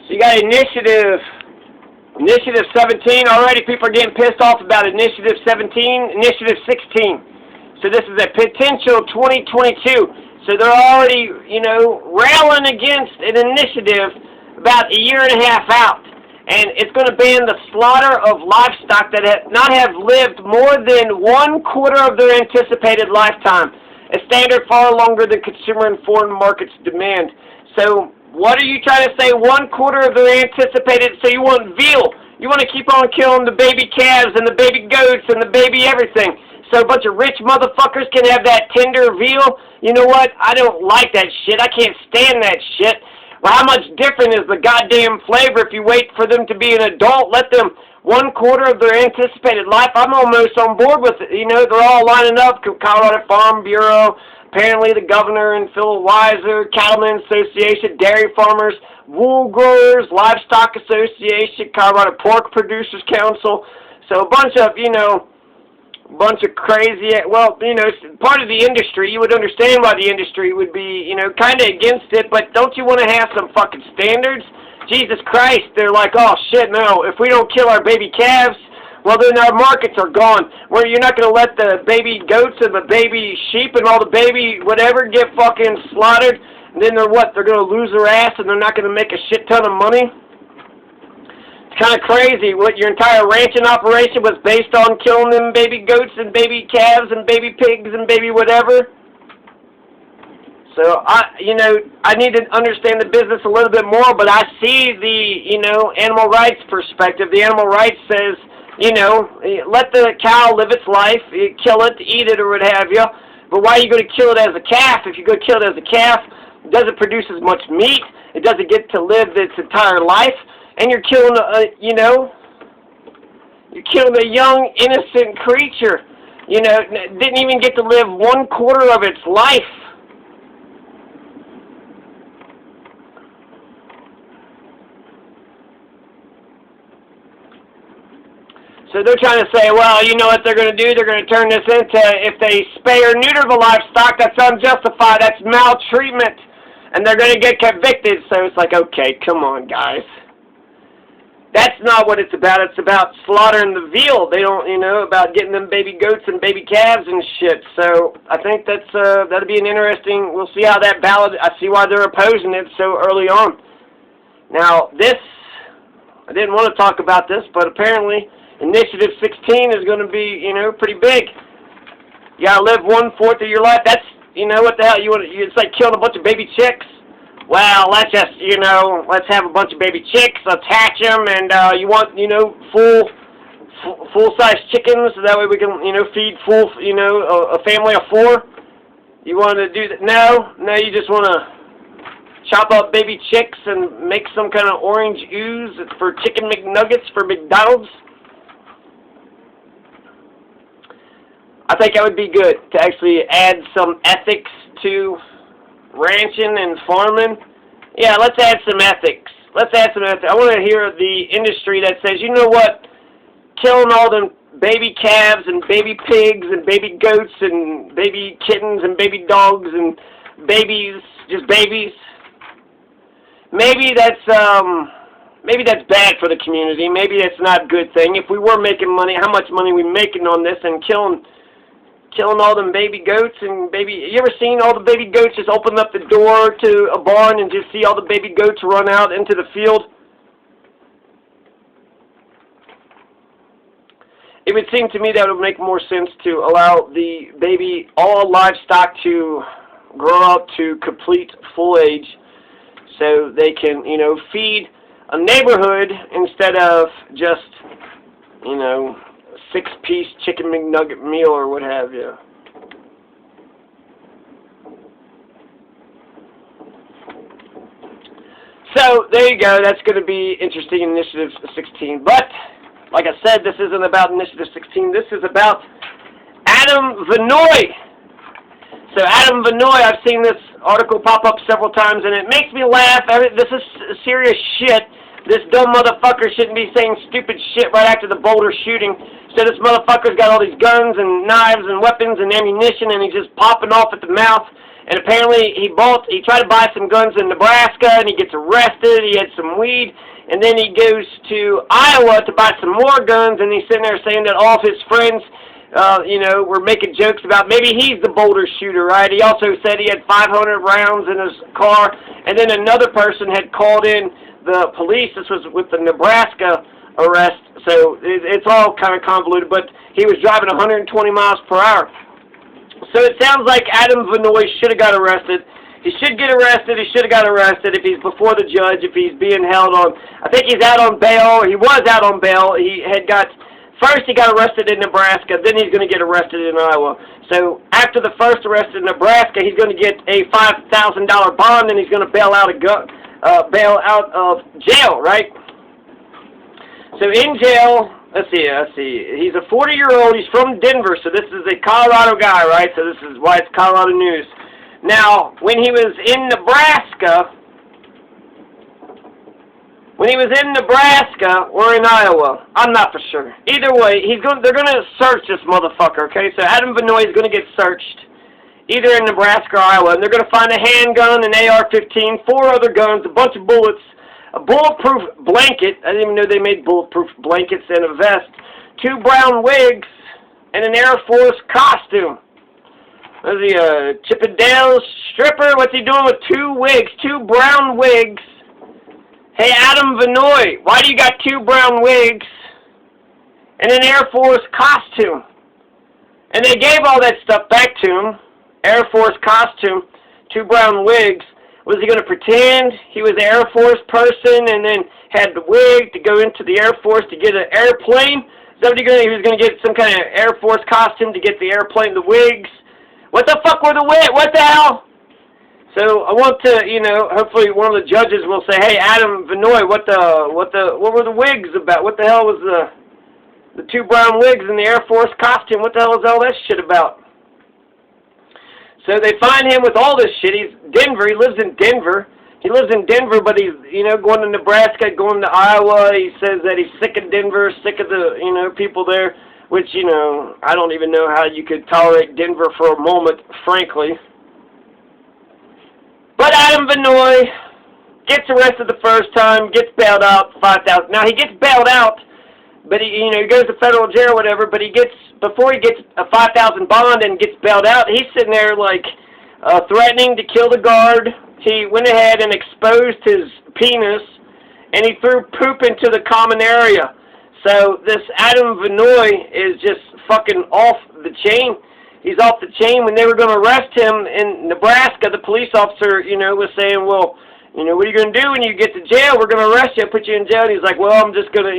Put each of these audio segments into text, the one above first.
So you got Initiative 17. Already people are getting pissed off about Initiative 17, Initiative 16. So this is a potential 2022. So they're already, railing against an initiative about a year and a half out. And it's going to ban the slaughter of livestock that have lived more than 1/4 of their anticipated lifetime, a standard far longer than consumer and foreign markets demand. So what are you trying to say? 1/4 of their anticipated, so you want veal. You want to keep on killing the baby calves and the baby goats and the baby everything. So a bunch of rich motherfuckers can have that tender veal. You know what? I don't like that shit. I can't stand that shit. Well, how much different is the goddamn flavor if you wait for them to be an adult? Let them 1/4 of their anticipated life. I'm almost on board with it. They're all lining up. Colorado Farm Bureau, apparently the governor and Phil Weiser, Cattlemen's Association, Dairy Farmers, Wool Growers, Livestock Association, Colorado Pork Producers Council. So a bunch of, crazy, part of the industry. You would understand why the industry would be, kind of against it, but don't you want to have some fucking standards? Jesus Christ, they're like, oh shit, no, if we don't kill our baby calves, well then our markets are gone. Where you're not going to let the baby goats and the baby sheep and all the baby whatever get fucking slaughtered, and then they're what? They're going to lose their ass and they're not going to make a shit ton of money? Kind of crazy. What, your entire ranching operation was based on killing them baby goats and baby calves and baby pigs and baby whatever? So I need to understand the business a little bit more, but I see the, animal rights perspective. The animal rights says, let the cow live its life, kill it, eat it or what have you. But why are you going to kill it as a calf? If you go kill it as a calf, it doesn't produce as much meat. It doesn't get to live its entire life. And you're killing you're killing a young, innocent creature. Didn't even get to live 1/4 of its life. So they're trying to say, well, you know what they're going to do? They're going to turn this into, if they spay or neuter the livestock, that's unjustified. That's maltreatment. And they're going to get convicted. So it's like, okay, come on, guys. That's not what it's about. It's about slaughtering the veal. They don't, about getting them baby goats and baby calves and shit. So I think that'll be an interesting, we'll see how that ballot, I see why they're opposing it so early on. Now, I didn't want to talk about this, but apparently Initiative 16 is going to be, pretty big. You got to live 1/4 of your life. That's, what the hell, it's like killing a bunch of baby chicks. Well, let's just, let's have a bunch of baby chicks, let's hatch them, and you want, full-size chickens, so that way we can, feed full, a family of 4. You want to do that? No, you just want to chop up baby chicks and make some kind of orange ooze for chicken McNuggets for McDonald's. I think that would be good to actually add some ethics to ranching and farming. Yeah, let's add some ethics. I want to hear the industry that says, you know what, killing all them baby calves and baby pigs and baby goats and baby kittens and baby dogs and babies, just babies. Maybe that's bad for the community. Maybe that's not a good thing. If we were making money, how much money are we making on this and killing all them baby goats and you ever seen all the baby goats just open up the door to a barn and just see all the baby goats run out into the field? It would seem to me that would make more sense to allow all livestock to grow up to complete full age so they can, feed a neighborhood instead of just, 6-piece chicken McNugget meal or what have you. So, there you go. That's going to be interesting, Initiative 16. But, like I said, this isn't about Initiative 16. This is about Adam Vannoy. So, Adam Vannoy, I've seen this article pop up several times, and it makes me laugh. This is serious shit. This dumb motherfucker shouldn't be saying stupid shit right after the Boulder shooting. So this motherfucker's got all these guns and knives and weapons and ammunition, and he's just popping off at the mouth. And apparently he tried to buy some guns in Nebraska, and he gets arrested. He had some weed, and then he goes to Iowa to buy some more guns, and he's sitting there saying that all of his friends, were making jokes about maybe he's the Boulder shooter, right? He also said he had 500 rounds in his car, and then another person had called in the police. This was with the Nebraska arrest, so it's all kind of convoluted, but he was driving 120 miles per hour. So it sounds like Adam Vannoy should have got arrested. He should get arrested. He should have got arrested if he's before the judge, if he's being held on. I think he's out on bail. He was out on bail. First he got arrested in Nebraska, then he's going to get arrested in Iowa. So after the first arrest in Nebraska, he's going to get a $5,000 bond, and he's going to bail out of jail, right? So in jail, let's see. He's a 40-year-old. He's from Denver, so this is a Colorado guy, right? So this is why it's Colorado news. Now, when he was in Nebraska, or in Iowa, I'm not for sure. Either way, they're going to search this motherfucker, okay? So Adam Vannoy is going to get searched, either in Nebraska or Iowa, and they're going to find a handgun, an AR-15, 4 other guns, a bunch of bullets, a bulletproof blanket. I didn't even know they made bulletproof blankets, and a vest, 2 brown wigs, and an Air Force costume. Was he a Chippendale stripper? What's he doing with 2 wigs, 2 brown wigs? Hey, Adam Vannoy, why do you got 2 brown wigs and an Air Force costume? And they gave all that stuff back to him. Air Force costume, 2 brown wigs. Was he going to pretend he was an Air Force person and then had the wig to go into the Air Force to get an airplane? Is that what he was going to get some kind of Air Force costume to get the airplane, the wigs? What the fuck were the wigs? What the hell? So I want to, hopefully one of the judges will say, "Hey, Adam Vannoy, what were the wigs about? What the hell was the 2 brown wigs and the Air Force costume? What the hell is all that shit about?" So they find him with all this shit. He's Denver. He lives in Denver. But he's, going to Nebraska, going to Iowa. He says that he's sick of Denver, sick of the, people there, which, I don't even know how you could tolerate Denver for a moment, frankly. But Adam Vannoy gets arrested the first time, gets bailed out, $5,000. Now, he gets bailed out, but he goes to federal jail or whatever, but before he gets a $5,000 bond and gets bailed out, he's sitting there, threatening to kill the guard. He went ahead and exposed his penis, and he threw poop into the common area. So this Adam Vannoy is just fucking off the chain. He's off the chain. When they were going to arrest him in Nebraska, the police officer, was saying, well, what are you going to do when you get to jail? We're going to arrest you and put you in jail. And he's like, well, I'm just going to,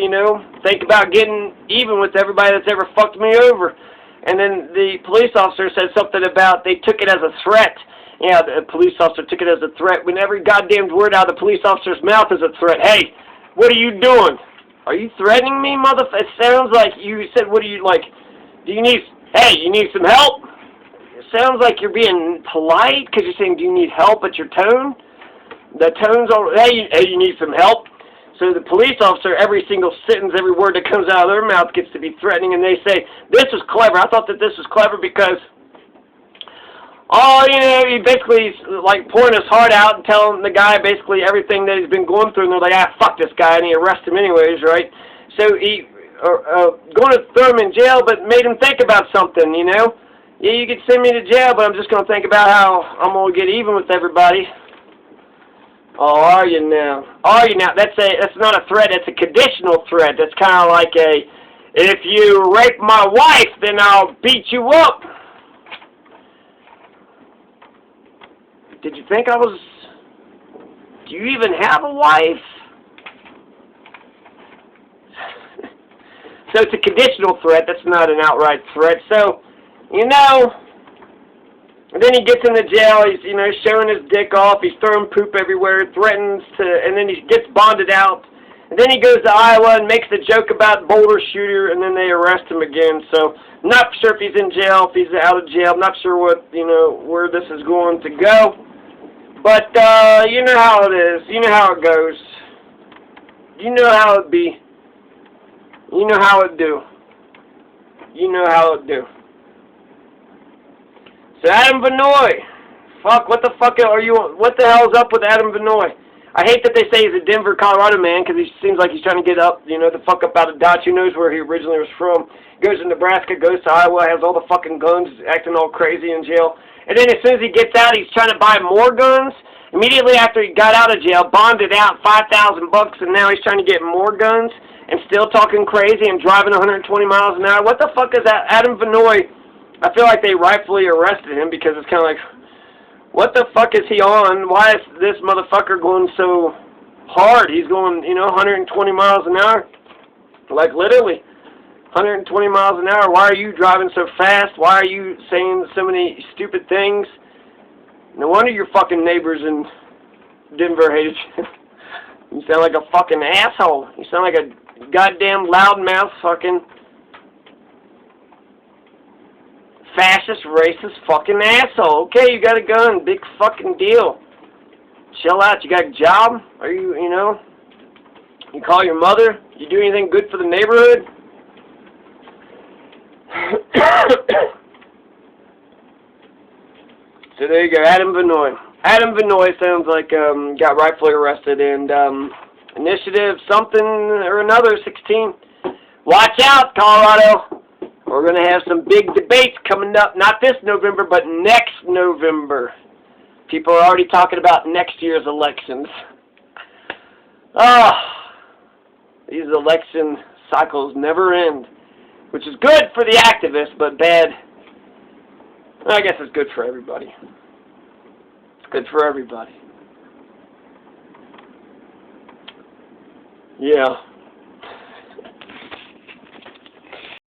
think about getting even with everybody that's ever fucked me over. And then the police officer said something about they took it as a threat. Yeah, the police officer took it as a threat. When every goddamn word out of the police officer's mouth is a threat. Hey, what are you doing? Are you threatening me, motherfucker? It sounds like you said, what do you, you need some help? It sounds like you're being polite because you're saying, do you need help, but your tone? The tone's all, hey, you need some help? So the police officer, every single sentence, every word that comes out of their mouth gets to be threatening, and they say, this is clever. I thought that this was clever because, he basically pouring his heart out and telling the guy basically everything that he's been going through, and they're like, fuck this guy, and he arrests him anyways, right? So he going to throw him in jail, but made him think about something, Yeah, you could send me to jail, but I'm just going to think about how I'm going to get even with everybody. Oh, are you now? That's not a threat, that's a conditional threat. That's kind of like if you rape my wife, then I'll beat you up. Did you think do you even have a wife? So it's a conditional threat. That's not an outright threat. So, and then he gets in the jail. He's, showing his dick off. He's throwing poop everywhere, threatens to, and then he gets bonded out. And then he goes to Iowa and makes the joke about Boulder shooter, and then they arrest him again. So, not sure if he's in jail, if he's out of jail. I'm not sure what, where this is going to go. But, you know how it is. You know how it goes. You know how it be. You know how it do. So Adam Vannoy, fuck? What the fuck are you? What the hell's up with Adam Vannoy? I hate that they say he's a Denver, Colorado man because he seems like he's trying to get up, you know, the fuck up out of Dodge. Who knows where he originally was from? Goes to Nebraska, goes to Iowa, has all the fucking guns, acting all crazy in jail. And then as soon as he gets out, he's trying to buy more guns. Immediately after he got out of jail, bonded out $5,000, and now he's trying to get more guns and still talking crazy and driving 120 miles an hour. What the fuck is that? Adam Vannoy? I feel like they rightfully arrested him because it's kind of like, what the fuck is he on? Why is this motherfucker going so hard? He's going, you know, 120 miles an hour. Like, literally, 120 miles an hour. Why are you driving so fast? Why are you saying so many stupid things? No wonder your fucking neighbors in Denver hated you. You sound like a fucking asshole. You sound like a goddamn loudmouth fucking fascist, racist fucking asshole. Okay, you got a gun. Big fucking deal. Chill out. You got a job? Are you, you know? You call your mother? You do anything good for the neighborhood? So there you go, Adam Vannoy. Adam Vannoy sounds like got rightfully arrested, and initiative something or another, 16. Watch out, Colorado. We're going to have some big debates coming up, not this November, but next November. People are already talking about next year's elections. These election cycles never end, which is good for the activists, but bad. I guess it's good for everybody. It's good for everybody. Yeah.